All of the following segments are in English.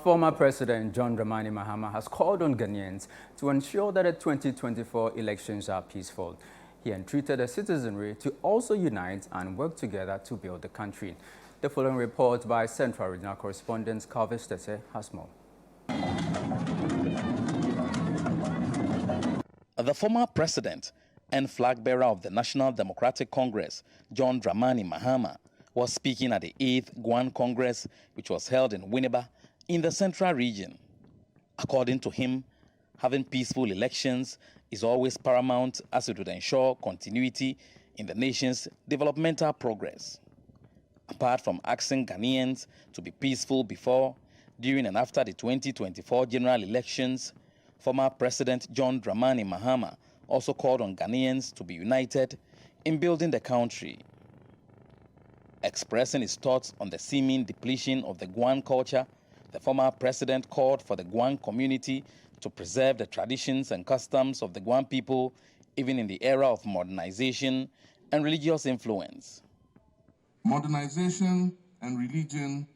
Former President John Dramani Mahama has called on Ghanaians to ensure that the 2024 elections are peaceful. He entreated the citizenry to also unite and work together to build the country. The following report by Central Regional Correspondent Calvis Tese has more. The former president and flag bearer of the National Democratic Congress, John Dramani Mahama, was speaking at the 8th Gwan Congress, which was held in Winneba, in the Central Region. According to him, having peaceful elections is always paramount as it would ensure continuity in the nation's developmental progress. Apart from asking Ghanaians to be peaceful before, during and after the 2024 general elections, former President John Dramani Mahama also called on Ghanaians to be united in building the country. Expressing his thoughts on the seeming depletion of the Gwan culture, the former president called for the Gwan community to preserve the traditions and customs of the Gwan people, even in the era of modernization and religious influence. Modernization and religion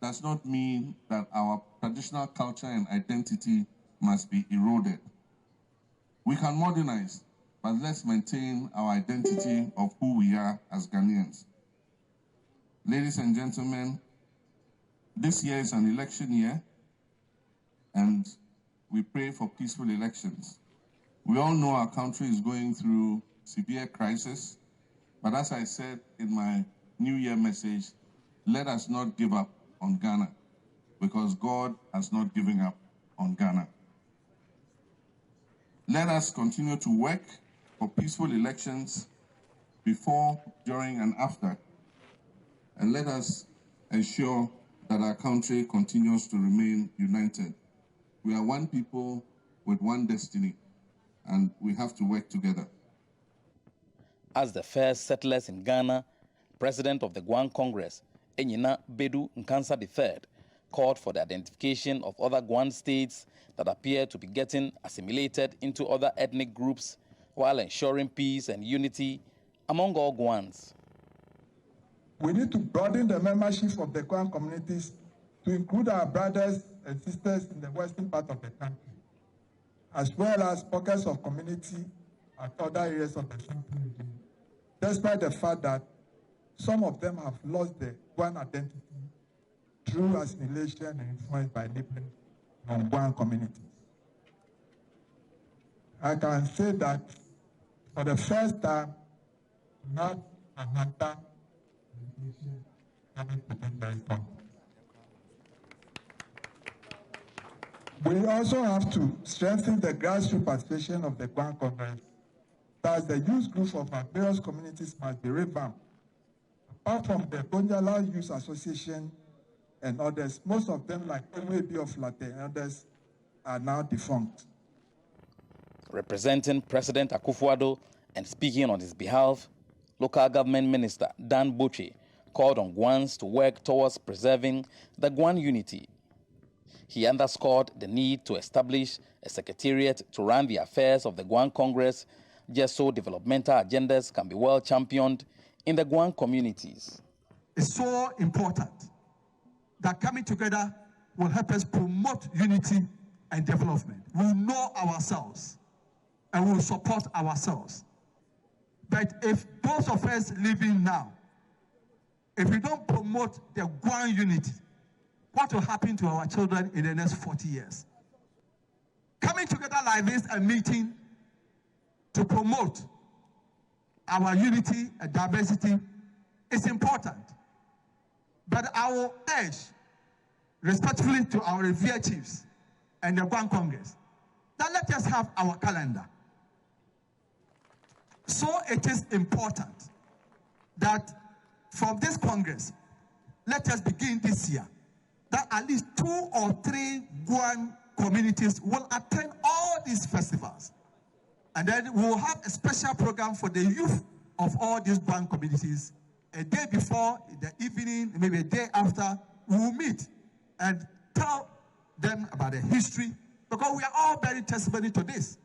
does not mean that our traditional culture and identity must be eroded. We can modernize, but let's maintain our identity of who we are as Ghanaians. Ladies and gentlemen, this year is an election year, and we pray for peaceful elections. We all know our country is going through severe crisis, but as I said in my New Year message, let us not give up on Ghana, because God has not given up on Ghana. Let us continue to work for peaceful elections before, during, and after, and let us ensure that our country continues to remain united. We are one people with one destiny, and we have to work together. As the first settlers in Ghana, President of the Gwan Congress, Enyina Bedu Nkansa III, called for the identification of other Gwan states that appear to be getting assimilated into other ethnic groups while ensuring peace and unity among all Gwans. We need to broaden the membership of the Gwan communities to include our brothers and sisters in the western part of the country, as well as pockets of community at other areas of the country, despite the fact that some of them have lost their Gwan identity through assimilation and influence by neighboring non-Gwan communities. I can say that for the first time, not a hunter we also have to strengthen the grassroots participation of the Gwan Congress. Thus, the youth group of our various communities must be revamped. Apart from the Gonjala Youth Association and others, most of them, like OAB of Latte and others, are now defunct. Representing President Akufo-Addo and speaking on his behalf, Local Government Minister Dan Botwe called on Gwans to work towards preserving the Gwan unity. He underscored the need to establish a secretariat to run the affairs of the Gwan Congress, just so developmental agendas can be well championed in the Gwan communities. It's so important that coming together will help us promote unity and development. We know ourselves and we will support ourselves. But if those of us living now, if we don't promote the Gwan unity, what will happen to our children in the next 40 years? Coming together like this and meeting to promote our unity and diversity is important. But I will urge respectfully to our revered chiefs and the Gwan Congress that let us have our calendar. So it is important that from this Congress, let us begin this year that at least 2 or 3 Gwan communities will attend all these festivals. And then we will have a special program for the youth of all these Gwan communities. A day before, in the evening, maybe a day after, we will meet and tell them about the history, because we are all bearing testimony to this.